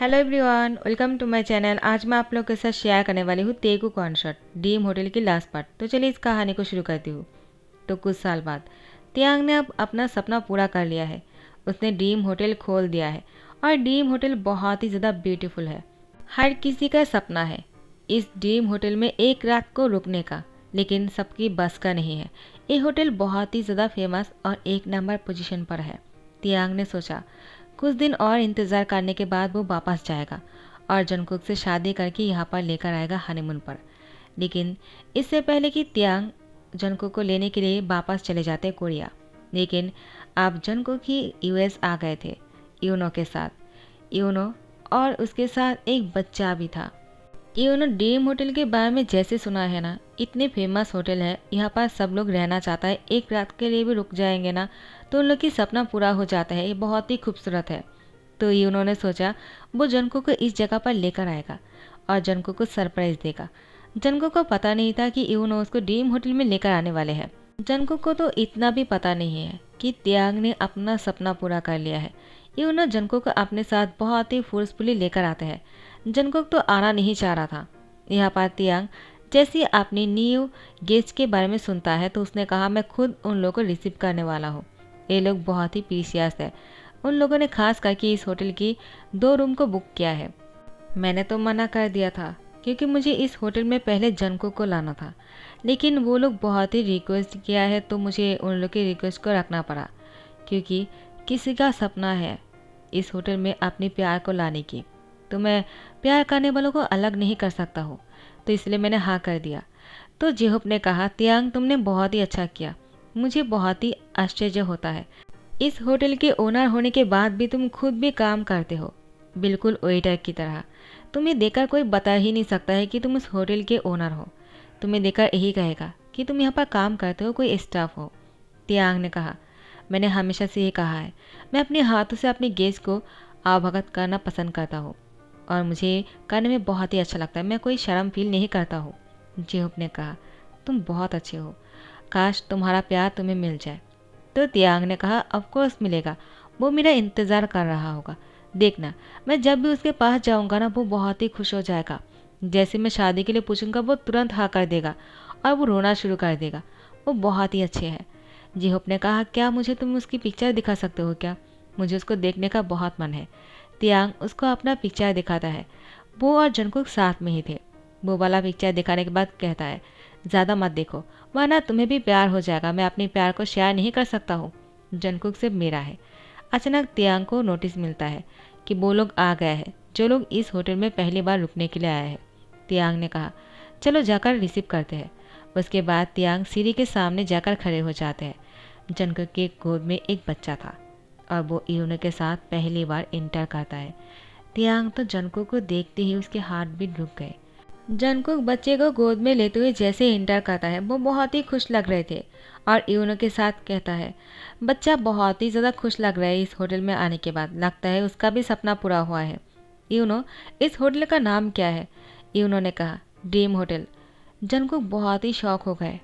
Hello everyone, welcome to my channel. आज मैं आप लोग के साथ शेयर करने वाली हूँ तेगू कॉन्सर्ट ड्रीम होटल की लास्ट पार्ट। तो चलिए इस कहानी को शुरू करती हूँ। तो कुछ साल बाद तियांग ने अब अपना सपना पूरा कर लिया है। उसने ड्रीम होटल खोल दिया है और ड्रीम होटल बहुत ही ज़्यादा ब्यूटीफुल है। हर किसी का सपना है इस ड्रीम होटल में एक रात को रुकने का, लेकिन सबकी बस का नहीं है। ये होटल बहुत ही ज़्यादा फेमस और एक नंबर पोजीशन पर है। तियांग ने सोचा कुछ दिन और इंतज़ार करने के बाद वो वापस जाएगा और जंगकुक से शादी करके यहाँ पर लेकर आएगा हनीमून पर। लेकिन इससे पहले कि तियांग जंगकुक को लेने के लिए वापस चले जाते कोरिया, लेकिन अब जंगकुक ही यूएस आ गए थे यूनो के साथ। यूनो और उसके साथ एक बच्चा भी था। यूनो ड्रीम होटल के बारे में जैसे सुना है ना, इतने फेमस होटल है, यहाँ पर सब लोग रहना चाहता है। एक रात के लिए भी रुक जाएंगे ना तो उन लोग की सपना पूरा हो जाता है। ये बहुत ही खूबसूरत है। तो ये उन्होंने सोचा वो जनको को इस जगह पर लेकर आएगा और जनको को सरप्राइज देगा। जनको को पता नहीं था कि यूनो उसको ड्रीम होटल में लेकर आने वाले हैं। जनको को तो इतना भी पता नहीं है कि त्याग ने अपना सपना पूरा कर लिया है। यूनो जनको को अपने साथ बहुत ही फोर्सफुली लेकर आते हैं। जंगकुक तो आना नहीं चाह रहा था। यहाँ पर तियांग जैसे ही अपनी न्यू गेस्ट के बारे में सुनता है तो उसने कहा मैं खुद उन लोगों को रिसीव करने वाला हूँ। ये लोग बहुत ही पीसियास है। उन लोगों ने खास करके इस होटल की 2 रूम को बुक किया है। मैंने तो मना कर दिया था क्योंकि मुझे इस होटल में पहले जंगकुक को लाना था, लेकिन वो लोग बहुत ही रिक्वेस्ट किया है तो मुझे उन लोग की रिक्वेस्ट को रखना पड़ा, क्योंकि किसी का सपना है इस होटल में अपने प्यार को लाने की। तो मैं प्यार करने वालों को अलग नहीं कर सकता हूँ, तो इसलिए मैंने हाँ कर दिया। तो जेहोप ने कहा तियांग तुमने बहुत ही अच्छा किया। मुझे बहुत ही आश्चर्य होता है इस होटल के ओनर होने के बाद भी तुम खुद भी काम करते हो, बिल्कुल वेटर की तरह। तुम्हें देखकर कोई बता ही नहीं सकता है कि तुम उस होटल के ओनर हो। तुम्हें देखकर यही कहेगा कि तुम यहाँ पर काम करते हो, कोई स्टाफ हो। तियांग ने कहा मैंने हमेशा से ये कहा है, मैं अपने हाथों से अपने गेस्ट को आवभगत करना पसंद करता हूँ और मुझे करने में बहुत ही अच्छा लगता है। मैं कोई शर्म फील नहीं करता हूँ। जेहोप ने कहा तुम बहुत अच्छे हो, काश तुम्हारा प्यार तुम्हें मिल जाए। तो तियांग ने कहा ऑफ कोर्स मिलेगा, वो मेरा इंतज़ार कर रहा होगा। देखना मैं जब भी उसके पास जाऊंगा ना वो बहुत ही खुश हो जाएगा। जैसे मैं शादी के लिए पूछूंगा वो तुरंत हाँ कर देगा और वो रोना शुरू कर देगा। वो बहुत ही अच्छे हैं। जेहोप ने कहा क्या मुझे तुम उसकी पिक्चर दिखा सकते हो क्या? मुझे उसको देखने का बहुत मन है। तियांग उसको अपना पिक्चर दिखाता है। वो और जंगकुक साथ में ही थे। वो वाला पिक्चर दिखाने के बाद कहता है ज़्यादा मत देखो वरना तुम्हें भी प्यार हो जाएगा। मैं अपने प्यार को शेयर नहीं कर सकता हूँ, जंगकुक सिर्फ मेरा है। अचानक तियांग को नोटिस मिलता है कि वो लोग आ गए हैं जो लोग इस होटल में पहली बार रुकने के लिए आए हैं। तियांग ने कहा चलो जाकर रिसीव करते हैं। उसके बाद तियांग सीढ़ी के सामने जाकर खड़े हो जाते हैं। जंगकुक की गोद में एक बच्चा था और वो यूनो के साथ पहली बार इंटर करता है। तियांग तो जंगकुक को देखते ही उसके हार्ट बीट रुक गए। जंगकुक बच्चे को गोद में लेते हुए जैसे इंटर करता है वो बहुत ही खुश लग रहे थे और यूनो के साथ कहता है बच्चा बहुत ही ज़्यादा खुश लग रहा है इस होटल में आने के बाद। लगता है उसका भी सपना पूरा हुआ है। यूनो इस होटल का नाम क्या है? यूनो ने कहा ड्रीम होटल। जंगकुक बहुत ही शौक हो गए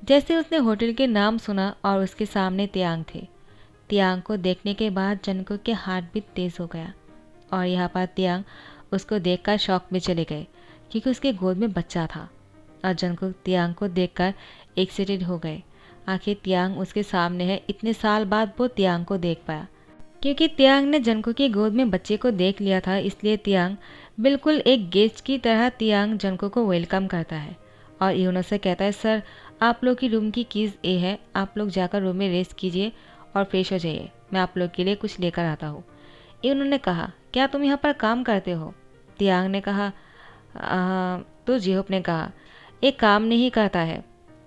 जैसे उसने होटल के नाम सुना और उसके सामने तियांग थे। तियांग को देखने के बाद जंगकुक के हार्ट बीट तेज़ हो गया और यहाँ पर तियांग उसको देखकर शौक में चले गए क्योंकि उसके गोद में बच्चा था। और जंगकुक तियांग को देखकर एक्साइटेड हो गए। आखिर तियांग उसके सामने है, इतने साल बाद वो तियांग को देख पाया। क्योंकि तियांग ने जंगकुक की गोद में बच्चे को देख लिया था, इसलिए तियांग बिल्कुल एक गेस्ट की तरह तियांग जंगकुक को वेलकम करता है और यूनो से कहता है सर आप लोग की रूम की कीज़ ये है, आप लोग जाकर रूम में रेस्ट कीजिए और फ्रेश हो जाइए, मैं आप लोग के लिए कुछ लेकर आता हूँ। उन्होंने कहा क्या तुम यहाँ पर काम करते हो? तियांग ने कहा तो जेहोप ने कहा एक काम नहीं करता है,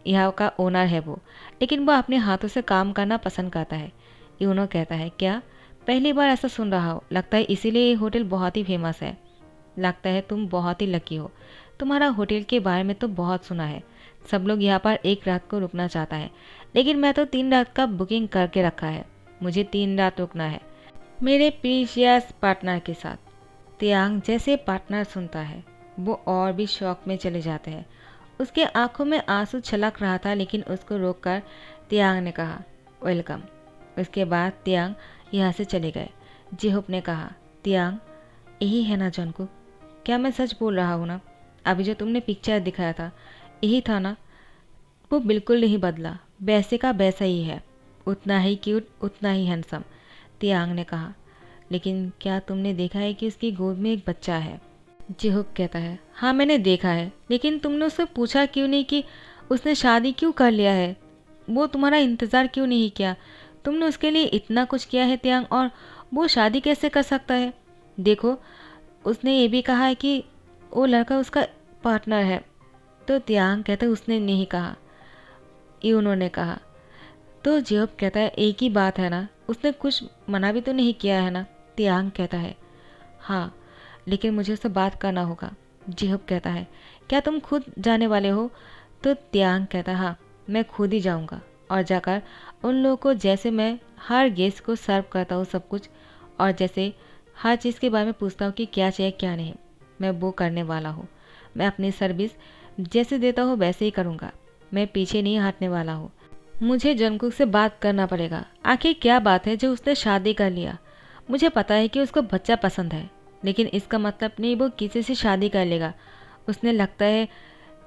यहाँ का ओनर है वो, लेकिन वो अपने हाथों से काम करना पसंद करता है। यूनो कहता है क्या? पहली बार ऐसा सुन रहा हो, लगता है इसीलिए ये होटल बहुत ही फेमस है। लगता है तुम बहुत ही लकी हो, तुम्हारा होटल के बारे में तो बहुत सुना है। सब लोग यहाँ पर एक रात को रुकना चाहता है, लेकिन मैं तो 3 रात का बुकिंग करके रखा है। मुझे 3 रात रुकना है मेरे प्रीशियस पार्टनर के साथ। तियांग जैसे पार्टनर सुनता है वो और भी शौक में चले जाते हैं। उसके आंखों में आंसू छलक रहा था, लेकिन उसको रोककर तियांग ने कहा वेलकम। उसके बाद तियांग यहाँ से चले गए। जेहोप ने कहा तियांग यही है ना जंकुक, क्या मैं सच बोल रहा हूँ ना? अभी जो तुमने पिक्चर दिखाया था यही था ना? वो बिल्कुल नहीं बदला, वैसे का वैसा ही है, उतना ही क्यूट, उतना ही हैंडसम, तियांग ने कहा। लेकिन क्या तुमने देखा है कि उसकी गोद में एक बच्चा है? जिहुक कहता है, हाँ मैंने देखा है, लेकिन तुमने उससे पूछा क्यों नहीं कि उसने शादी क्यों कर लिया है? वो तुम्हारा इंतज़ार क्यों नहीं किया? तुमने उसके लिए इतना कुछ किया है तियांग, और वो शादी कैसे कर सकता है? देखो, उसने ये भी कहा है कि वो लड़का उसका पार्टनर है। तो तियांग कहता है, उसने नहीं कहा, ये उन्होंने कहा। तो जिहोप कहता है, एक ही बात है ना, उसने कुछ मना भी तो नहीं किया है ना? तियांग कहता है, हाँ, लेकिन मुझे उससे बात करना होगा। जिहोप कहता है, क्या तुम खुद जाने वाले हो? तो तियांग कहता है, हाँ, मैं खुद ही जाऊंगा और जाकर उन लोगों को, जैसे मैं हर गेस्ट को सर्व करता हूँ सब कुछ, और जैसे हर चीज़ के बारे में पूछता हूँ कि क्या चाहिए क्या नहीं, मैं वो करने वाला हूँ। मैं अपनी सर्विस जैसे देता हूँ वैसे ही करूँगा, मैं पीछे नहीं हटने वाला हूँ। मुझे जंकुक से बात करना पड़ेगा, आखिर क्या बात है जो उसने शादी कर लिया। मुझे पता है कि उसको बच्चा पसंद है, लेकिन इसका मतलब नहीं वो किसी से शादी कर लेगा, उसने लगता है।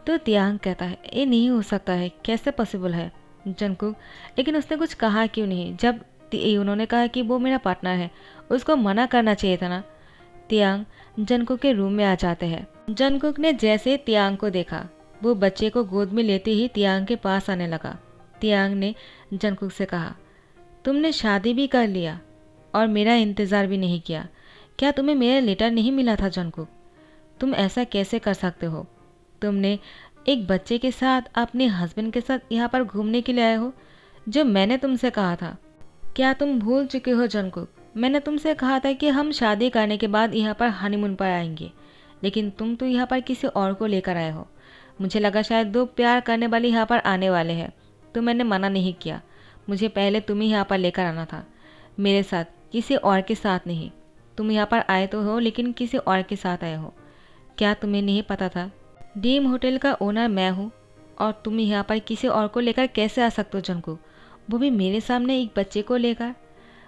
तो तियांग कहता है, ये नहीं हो सकता है, कैसे पॉसिबल है? जंकुक, लेकिन उसने कुछ कहा क्यों नहीं? जब उन्होंने कहा कि वो मेरा पार्टनर है, उसको मना करना चाहिए था ना? तियांग जंकुक के रूम में आ जाते हैं। जंकुक ने जैसे तियांग को देखा, वो बच्चे को गोद में लेते ही तियांग के पास आने लगा। तियांग ने जंकुक से कहा, तुमने शादी भी कर लिया और मेरा इंतज़ार भी नहीं किया। क्या तुम्हें मेरा लेटर नहीं मिला था जंकुक? तुम ऐसा कैसे कर सकते हो? तुमने एक बच्चे के साथ अपने हस्बैंड के साथ यहाँ पर घूमने के लिए आए हो, जो मैंने तुमसे कहा था। क्या तुम भूल चुके हो जंकुक? मैंने तुमसे कहा था कि हम शादी करने के बाद यहाँ पर हनीमून पर आएंगे, लेकिन तुम तो यहाँ पर किसी और को लेकर आए हो। मुझे लगा शायद दो प्यार करने वाले यहाँ पर आने वाले हैं, तो मैंने मना नहीं किया। मुझे पहले तुम ही यहाँ पर लेकर आना था, मेरे साथ, किसी और के साथ नहीं। तुम यहाँ पर आए तो हो, लेकिन किसी और के साथ आए हो। क्या तुम्हें नहीं पता था ड्रीम होटल का ओनर मैं हूँ, और तुम यहाँ पर किसी और को लेकर कैसे आ सकते हो जंकुक, वो भी मेरे सामने एक बच्चे को लेकर?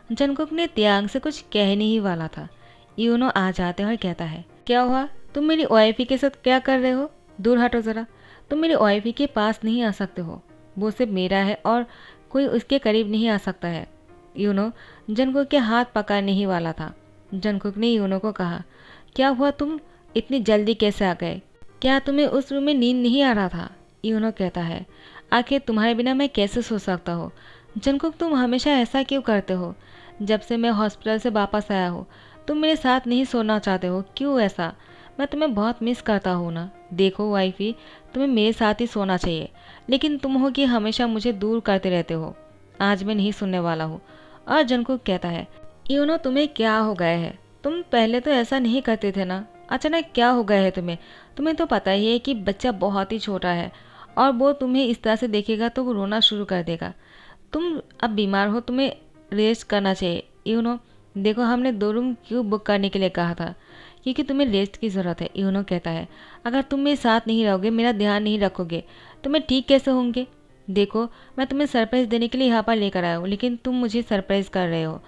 जंकुक ने तियांग से कुछ कहने ही वाला था, यूनो आ जाते हैं और कहता है, क्या हुआ? तुम मेरी वाइफी के साथ क्या कर रहे हो? दूर हटो ज़रा, तुम मेरी वाइफी के पास नहीं आ सकते हो, वो सिर्फ मेरा है और कोई उसके करीब नहीं आ सकता है। यूनो जंकुक के हाथ पकड़ने ही वाला था। जंकुक ने यूनो को कहा, क्या हुआ, तुम इतनी जल्दी कैसे आ गए? क्या तुम्हें उस रूम में नींद नहीं आ रहा था? यूनो कहता है, आखिर तुम्हारे बिना मैं कैसे सो सकता हूँ? जंकुक, तुम हमेशा ऐसा क्यों करते हो? जब से मैं हॉस्पिटल से वापस आया हूँ तुम मेरे साथ नहीं सोना चाहते हो, क्यों ऐसा? मैं तुम्हें बहुत मिस करता हूँ ना। देखो वाइफी, तुम्हें मेरे साथ ही सोना चाहिए, लेकिन तुम हो कि हमेशा मुझे दूर करते रहते हो। आज मैं नहीं सुनने वाला हूँ। और जंकुक कहता है, यूनो तुम्हें क्या हो गया है? तुम पहले तो ऐसा नहीं करते थे ना, अचानक क्या हो गया है तुम्हें? तुम्हें तो पता ही है कि बच्चा बहुत ही छोटा है, और वो तुम्हें इस तरह से देखेगा तो वो रोना शुरू कर देगा। तुम अब बीमार हो, तुम्हें रेस्ट करना चाहिए। यूनो देखो, हमने 2 रूम क्यों बुक करने के लिए कहा था, क्योंकि तुम्हें रेस्ट की ज़रूरत है। यूनो कहता है, अगर तुम मेरे साथ नहीं रहोगे, मेरा ध्यान नहीं रखोगे, तो मैं ठीक कैसे होंगे? देखो, मैं तुम्हें सरप्राइज़ देने के लिए यहाँ पर लेकर आया हूँ, लेकिन तुम मुझे सरप्राइज़ कर रहे हो,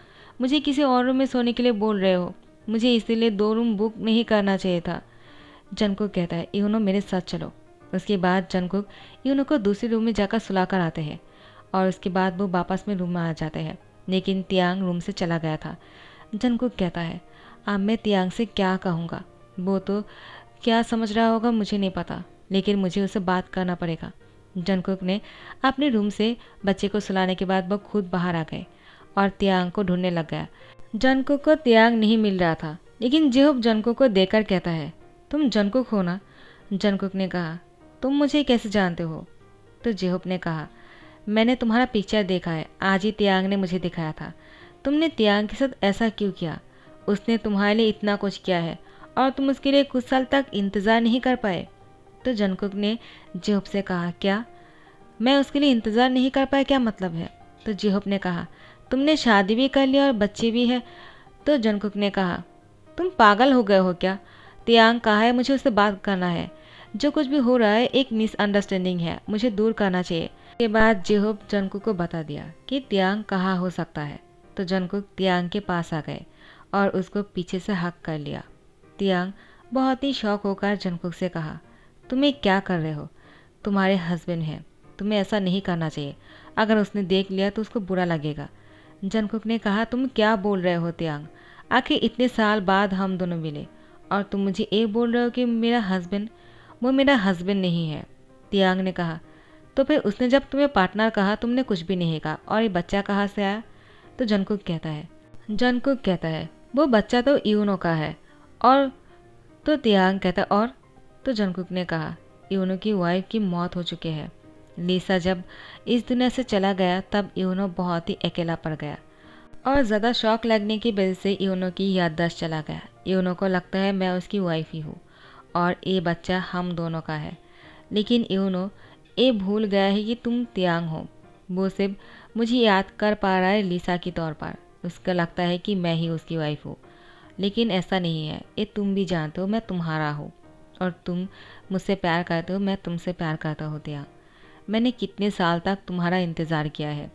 मुझे किसी और रूम में सोने के लिए बोल रहे हो। मुझे इसीलिए 2 रूम बुक नहीं करना चाहिए था। जंकुक कहता है, यूनो मेरे साथ चलो। उसके बाद जंकुक यूनो को दूसरे रूम में जाकर सुलाकर आते हैं, और उसके बाद वो वापस में रूम में आ जाते हैं। लेकिन तियांग रूम से चला गया था। जंकुक कहता है, अब मैं तियांग से क्या कहूँगा? वो तो क्या समझ रहा होगा मुझे नहीं पता, लेकिन मुझे उससे बात करना पड़ेगा। जंकुक ने अपने रूम से बच्चे को सुलाने के बाद वो खुद बाहर आ गए और तियांग को ढूंढने लग गया। जंकुक को तियांग नहीं मिल रहा था, लेकिन जिहुप जंकुक को देखकर कहता है, तुम जंकुक हो ना? जंकुक ने कहा, तुम मुझे कैसे जानते हो? तो जिहुप ने कहा, मैंने तुम्हारा पिक्चर देखा है, आज ही तियांग ने मुझे दिखाया था। तुमने तियांग के साथ ऐसा क्यों किया? उसने तुम्हारे लिए इतना कुछ किया है और तुम उसके लिए कुछ साल तक इंतज़ार नहीं कर पाए। तो जंकुक ने जिहुप से कहा, क्या मैं उसके लिए इंतज़ार नहीं कर पाया, क्या मतलब है? तो जिहुप ने कहा, तुमने शादी भी कर लिया और बच्चे भी है। तो जंकुक ने कहा, तुम पागल हो गए हो क्या? तियांग कहा है मुझे उससे बात करना है, जो कुछ भी हो रहा है एक मिसअंडरस्टैंडिंग है, मुझे दूर करना चाहिए। के बाद जिहुप जंकुक को बता दिया कि तियांग कहाँ हो सकता है। तो जंकुक तियांग के पास आ गए और उसको पीछे से हक कर लिया। तियांग बहुत ही शौक होकर जंगकुक से कहा, तुम ये क्या कर रहे हो? तुम्हारे हस्बैंड हैं, तुम्हें ऐसा नहीं करना चाहिए। अगर उसने देख लिया तो उसको बुरा लगेगा। जंगकुक ने कहा, तुम क्या बोल रहे हो तियांग? आखिर इतने साल बाद हम दोनों मिले और तुम मुझे ये बोल रहे हो कि मेरा हस्बैंड? वो मेरा हस्बैंड नहीं है। तियांग ने कहा, तो फिर उसने जब तुम्हें पार्टनर कहा तुमने कुछ भी नहीं कहा, और ये बच्चा कहाँ से आया? तो जंगकुक कहता है वो बच्चा तो यूनो का है। और तो तियांग कहता और तो जंगकुक ने कहा, यूनो की वाइफ की मौत हो चुकी है। लीसा जब इस दुनिया से चला गया तब यूनो बहुत ही अकेला पड़ गया और ज़्यादा शौक लगने की वजह से यूनो की याददाश्त चला गया। यूनो को लगता है मैं उसकी वाइफ ही हूँ और ये बच्चा हम दोनों का है। लेकिन यूनो ये भूल गया है कि तुम तियांग हो। वो सिर्फ मुझे याद कर पा रहा है लीसा के तौर पर। उसका लगता है कि मैं ही उसकी वाइफ हूँ, लेकिन ऐसा नहीं है। ये तुम भी जानते हो मैं तुम्हारा हूँ और तुम मुझसे प्यार करते हो, मैं तुमसे प्यार करता हूँ तियांग। मैंने कितने साल तक तुम्हारा इंतज़ार किया है।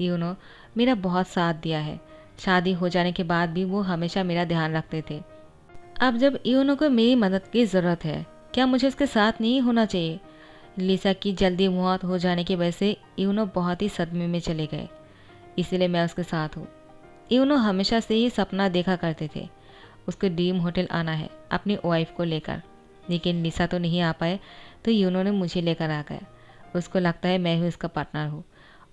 यूनो मेरा बहुत साथ दिया है। शादी हो जाने के बाद भी वो हमेशा मेरा ध्यान रखते थे। अब जब यूनो को मेरी मदद की ज़रूरत है, क्या मुझे उसके साथ नहीं होना चाहिए? लीसा की जल्दी मौत हो जाने की वजह से यूनो बहुत ही सदमे में चले गए, इसलिए मैं उसके साथ हूँ। यूनो हमेशा से ही सपना देखा करते थे उसको ड्रीम होटल आना है अपनी वाइफ को लेकर, लेकिन लीसा तो नहीं आ पाए तो यूनो ने मुझे लेकर आ गया। उसको लगता है मैं ही उसका पार्टनर हूँ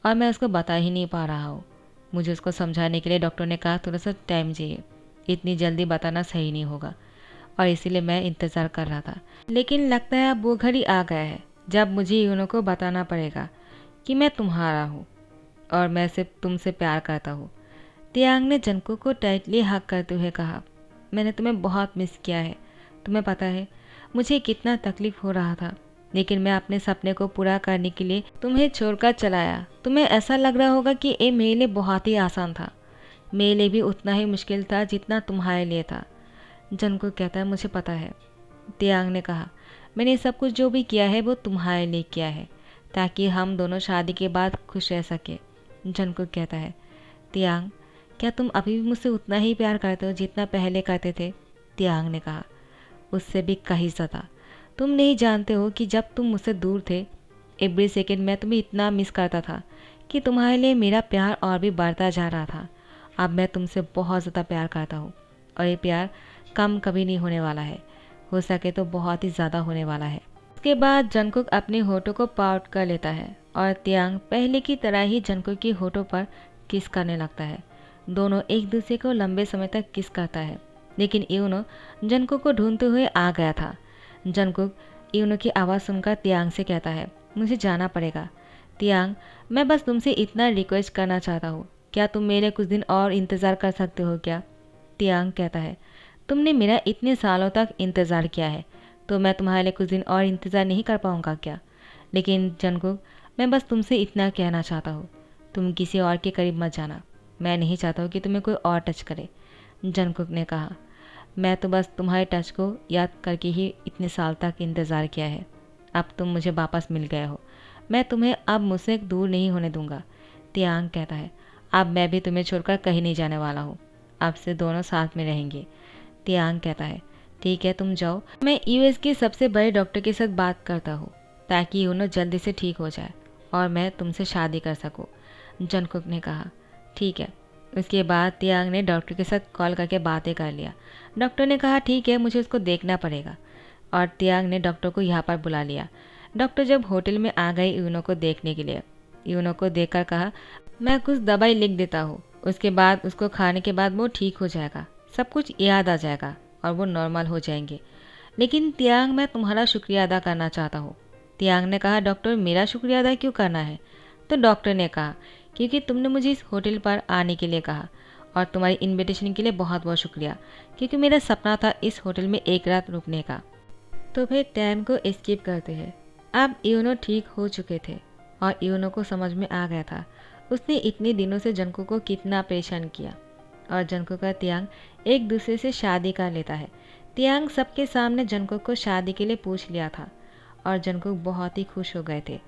और मैं उसको बता ही नहीं पा रहा हूँ। मुझे उसको समझाने के लिए डॉक्टर ने कहा थोड़ा सा टाइम चाहिए, इतनी जल्दी बताना सही नहीं होगा, और इसीलिए मैं इंतज़ार कर रहा था। लेकिन लगता है अब वो घड़ी आ गया है जब मुझे यूनो को बताना पड़ेगा कि मैं तुम्हारा हूँ और मैं सिर्फ तुमसे प्यार करता हूँ। तियांग ने जंगकुक को टाइटली हग करते हुए कहा, मैंने तुम्हें बहुत मिस किया है। तुम्हें पता है मुझे कितना तकलीफ हो रहा था, लेकिन मैं अपने सपने को पूरा करने के लिए तुम्हें छोड़कर चलाया। तुम्हें ऐसा लग रहा होगा कि ये मेरे लिए बहुत ही आसान था। मेरे लिए भी उतना ही मुश्किल था जितना तुम्हारे लिए था। जंगकुक कहता है मुझे पता है। तियांग ने कहा, मैंने सब कुछ जो भी किया है वो तुम्हारे लिए किया है ताकि हम दोनों शादी के बाद खुश रह सके। जंगकुक कहता है, तियांग क्या तुम अभी भी मुझसे उतना ही प्यार करते हो जितना पहले करते थे? तियांग ने कहा, उससे भी कहीं ज़्यादा। तुम नहीं जानते हो कि जब तुम मुझसे दूर थे एवरी सेकेंड मैं तुम्हें इतना मिस करता था कि तुम्हारे लिए मेरा प्यार और भी बढ़ता जा रहा था। अब मैं तुमसे बहुत ज़्यादा प्यार करता हूँ और ये प्यार कम कभी नहीं होने वाला है, हो सके तो बहुत ही ज़्यादा होने वाला है। उसके बाद जंगकुक अपने होठों को पाउट कर लेता है और तियांग पहले की तरह ही जंगकुक के होठों पर किस करने लगता है। दोनों एक दूसरे को लंबे समय तक किस करता है, लेकिन यूनो जंगकुक को ढूंढते हुए आ गया था। जंगकुक यूनो की आवाज़ सुनकर तियांग से कहता है, मुझे जाना पड़ेगा। तियांग मैं बस तुमसे इतना रिक्वेस्ट करना चाहता हूँ, क्या तुम मेरे कुछ दिन और इंतज़ार कर सकते हो क्या? तियांग कहता है, तुमने मेरा इतने सालों तक इंतज़ार किया है तो मैं तुम्हारे लिए कुछ दिन और इंतज़ार नहीं कर पाऊँगा क्या? लेकिन जंगकुक मैं बस तुमसे इतना कहना चाहता हूँ, तुम किसी और के करीब मत जाना। मैं नहीं चाहता हूँ कि तुम्हें कोई और टच करे। जंगकुक ने कहा, मैं तो बस तुम्हारे टच को याद करके ही इतने साल तक इंतज़ार किया है। अब तुम मुझे वापस मिल गए हो, मैं तुम्हें अब मुझसे दूर नहीं होने दूंगा। तियांग कहता है, अब मैं भी तुम्हें छोड़कर कहीं नहीं जाने वाला हूँ, अब से दोनों साथ में रहेंगे। तियांग कहता है, ठीक है तुम जाओ, मैं यूएस के सबसे बड़े डॉक्टर के साथ बात करता हूँ ताकि यूनो जल्दी से ठीक हो जाए और मैं तुमसे शादी कर सकूँ। जंगकुक ने कहा, ठीक है। उसके बाद तियांग ने डॉक्टर के साथ कॉल करके बातें कर लिया। डॉक्टर ने कहा ठीक है मुझे उसको देखना पड़ेगा और तियांग ने डॉक्टर को यहाँ पर बुला लिया। डॉक्टर जब होटल में आ गए यूनो को देखने के लिए, यूनो को देखकर कहा, मैं कुछ दवाई लिख देता हूँ, उसके बाद उसको खाने के बाद वो ठीक हो जाएगा, सब कुछ याद आ जाएगा और वो नॉर्मल हो जाएंगे। लेकिन तियांग मैं तुम्हारा शुक्रिया अदा करना चाहता हूँ। तियांग ने कहा, डॉक्टर मेरा शुक्रिया अदा क्यों करना है? तो डॉक्टर ने कहा, क्योंकि तुमने मुझे इस होटल पर आने के लिए कहा और तुम्हारी इनविटेशन के लिए बहुत बहुत शुक्रिया, क्योंकि मेरा सपना था इस होटल में एक रात रुकने का। तो फिर टाइम को स्किप करते हैं। अब यूनो ठीक हो चुके थे और यूनो को समझ में आ गया था उसने इतने दिनों से जंगकुक को कितना परेशान किया और जंगकुक का तियांग एक दूसरे से शादी कर लेता है। तियांग सबके सामने जंगकुक को शादी के लिए पूछ लिया था और जंगकुक बहुत ही खुश हो गए थे।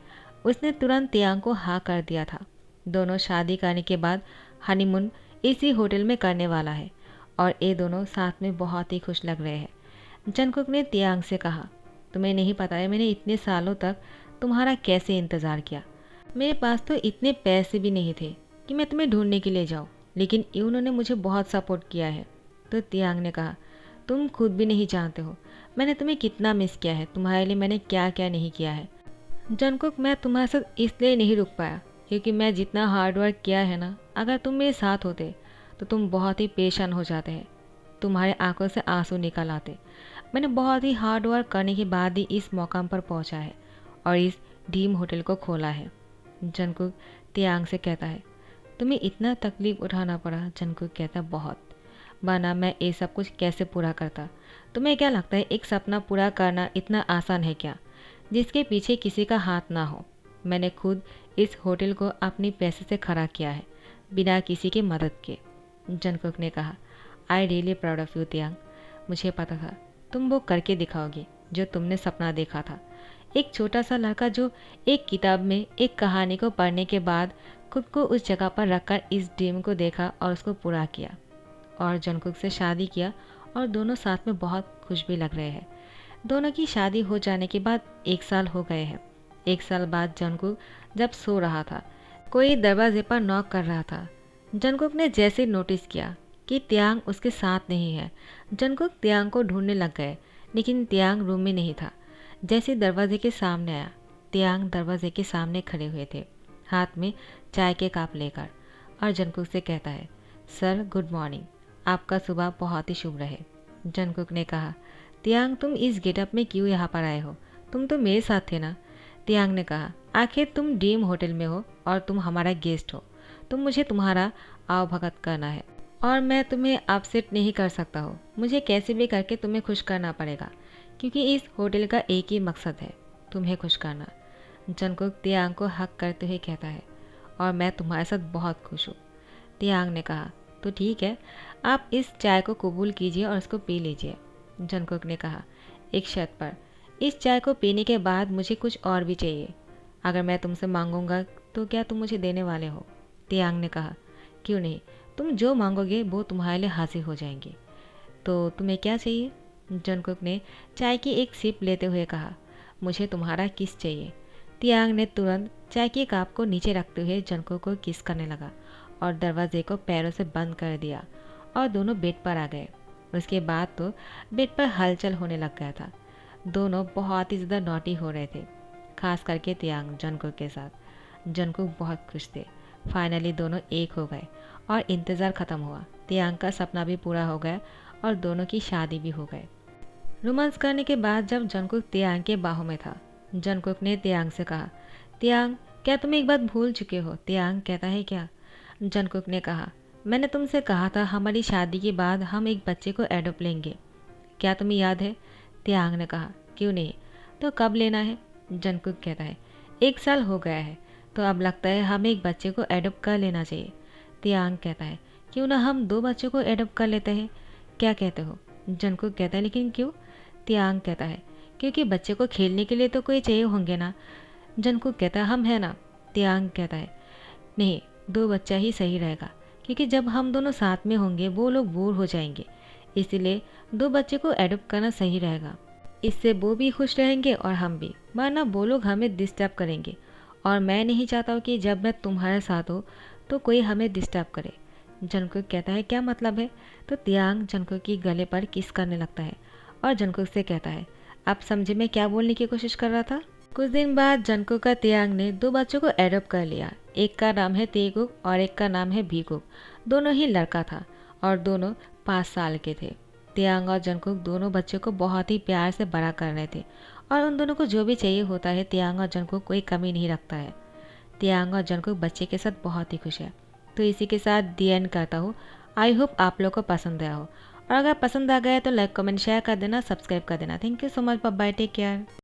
उसने तुरंत तियांग को हाँ कर दिया था। दोनों शादी करने के बाद हनीमून इसी होटल में करने वाला है और ये दोनों साथ में बहुत ही खुश लग रहे हैं। जंगकुक ने तियांग से कहा, तुम्हें नहीं पता है मैंने इतने सालों तक तुम्हारा कैसे इंतज़ार किया। मेरे पास तो इतने पैसे भी नहीं थे कि मैं तुम्हें ढूंढने के लिए जाऊँ, लेकिन उन्होंने मुझे बहुत सपोर्ट किया है। तो तियांग ने कहा, तुम खुद भी नहीं जानते हो मैंने तुम्हें कितना मिस किया है, तुम्हारे लिए मैंने क्या क्या नहीं किया है। जंगकुक, मैं तुम्हारे साथ इसलिए नहीं रुक पाया क्योंकि मैं जितना हार्ड वर्क किया है ना, अगर तुम मेरे साथ होते तो तुम बहुत ही परेशान हो जाते हैं, तुम्हारे आंखों से आंसू निकल आते। मैंने बहुत ही हार्ड वर्क करने के बाद ही इस मकाम पर पहुंचा है और इस ड्रीम होटल को खोला है। जंगकुक तियांग से कहता है, तुम्हें इतना तकलीफ उठाना पड़ा। जंगकुक कहता है, बहुत, वरना मैं ये सब कुछ कैसे पूरा करता। तुम्हें क्या लगता है एक सपना पूरा करना इतना आसान है क्या, जिसके पीछे किसी का हाथ ना हो। मैंने खुद इस होटल को अपने पैसे से खड़ा किया है, बिना किसी की मदद के। जंगकुक ने कहा, I really proud of you तियांग। मुझे पता था तुम वो करके दिखाओगे जो तुमने सपना देखा था। एक छोटा सा लड़का जो एक किताब में एक कहानी को पढ़ने के बाद खुद को उस जगह पर रखकर इस ड्रीम को देखा और उसको पूरा किया और जंगकुक से शादी किया और दोनों साथ में बहुत खुश भी लग रहे हैं। दोनों की शादी हो जाने के बाद 1 साल हो गए हैं। 1 साल बाद जंगकुक जब सो रहा था, कोई दरवाजे पर नॉक कर रहा था। जंगकुक ने जैसे नोटिस किया कि तियांग उसके साथ नहीं है, जंगकुक तियांग को ढूंढने लग गए, लेकिन तियांग रूम में नहीं था। जैसे दरवाजे के सामने आया, तियांग दरवाजे के सामने खड़े हुए थे, हाथ में चाय के कप लेकर, और जंगकुक से कहता है, सर गुड मॉर्निंग, आपका सुबह बहुत ही शुभ रहे। जंगकुक ने कहा, तियांग तुम इस गेटअप में क्यों यहाँ पर आए हो, तुम तो मेरे साथ थे ना। तियांग ने कहा, आखिर तुम ड्रीम होटल में हो और तुम हमारा गेस्ट हो, तो मुझे तुम्हारा आवभगत करना है और मैं तुम्हें अपसेट नहीं कर सकता हूँ। मुझे कैसे भी करके तुम्हें खुश करना पड़ेगा, क्योंकि इस होटल का एक ही मकसद है, तुम्हें खुश करना। जंगकुक तियांग को हक करते हुए कहता है, और मैं तुम्हारे साथ बहुत खुश हूँ। तियांग ने कहा, तो ठीक है, आप इस चाय को कबूल कीजिए और उसको पी लीजिए। जंगकुक ने कहा, एक शर्त पर, इस चाय को पीने के बाद मुझे कुछ और भी चाहिए। अगर मैं तुमसे मांगूंगा तो क्या तुम मुझे देने वाले हो? तियांग ने कहा, क्यों नहीं, तुम जो मांगोगे वो तुम्हारे लिए हासिल हो जाएंगे। तो तुम्हें क्या चाहिए? जंगकुक ने चाय की एक सिप लेते हुए कहा, मुझे तुम्हारा किस चाहिए। तियांग ने तुरंत चाय के कप को नीचे रखते हुए जंगकुक को किस करने लगा और दरवाजे को पैरों से बंद कर दिया और दोनों बेड पर आ गए। उसके बाद तो बेड पर हलचल होने लग गया था। दोनों बहुत ही ज़्यादा नॉटी हो रहे थे, खास करके तियांग जंगकुक के साथ। जंगकुक बहुत खुश थे, फाइनली दोनों एक हो गए और इंतज़ार ख़त्म हुआ। तियांग का सपना भी पूरा हो गया और दोनों की शादी भी हो गई। रोमांस करने के बाद जब जंगकुक तियांग के बाहों में था, जंगकुक ने तियांग से कहा, तियांग क्या तुम एक बात भूल चुके हो? तियांग कहता है, क्या? जंगकुक ने कहा, मैंने तुमसे कहा था हमारी शादी के बाद हम एक बच्चे को एडॉप्ट लेंगे, क्या तुम्हें याद है? तियांग ने कहा, क्यों नहीं, तो कब लेना है? जंगकुक कहता है, 1 साल हो गया है, तो अब लगता है हमें एक बच्चे को एडॉप्ट कर लेना चाहिए। तियांग कहता है, क्यों ना हम 2 बच्चों को एडॉप्ट कर लेते हैं, क्या कहते हो? जंगकुक कहता है, लेकिन क्यों? तियांग कहता है, क्योंकि बच्चे को खेलने के लिए तो कोई चाहिए होंगे ना। जंगकुक कहता है, हम है ना। तियांग कहता है, नहीं, 2 बच्चा ही सही रहेगा, क्योंकि जब हम दोनों साथ में होंगे वो लोग बोर हो जाएंगे, इसीलिए 2 बच्चे को एडॉप्ट करना सही रहेगा। इससे वो भी खुश रहेंगे और हम भी, वरना वो लोग हमें डिस्टर्ब करेंगे और मैं नहीं चाहता हूँ कि जब मैं तुम्हारे साथ हो तो कोई हमें डिस्टर्ब करे। जंगकुक कहता है, क्या मतलब है? तो तियांग जंगकुक की गले पर किस करने लगता है और जंगकुक से कहता है, आप समझे मैं क्या बोलने की कोशिश कर रहा था? कुछ दिन बाद जंगकुक का तियांग ने 2 बच्चों को एडॉप्ट कर लिया। एक का नाम है तेकुक और एक का नाम है भीकुक। दोनों ही लड़का था और दोनों 5 साल के थे। तियांग और जंगकुक दोनों बच्चों को बहुत ही प्यार से बड़ा कर रहे थे और उन दोनों को जो भी चाहिए होता है तियांग और जंगकुक कोई कमी नहीं रखता है। तियांग और जंगकुक बच्चे के साथ बहुत ही खुश है। तो इसी के साथ दी एंड करता हूँ। आई होप आप लोग को पसंद आया हो, और अगर पसंद आ गया तो लाइक कमेंट शेयर कर देना, सब्सक्राइब कर देना। Thank you so much, bye bye, take care.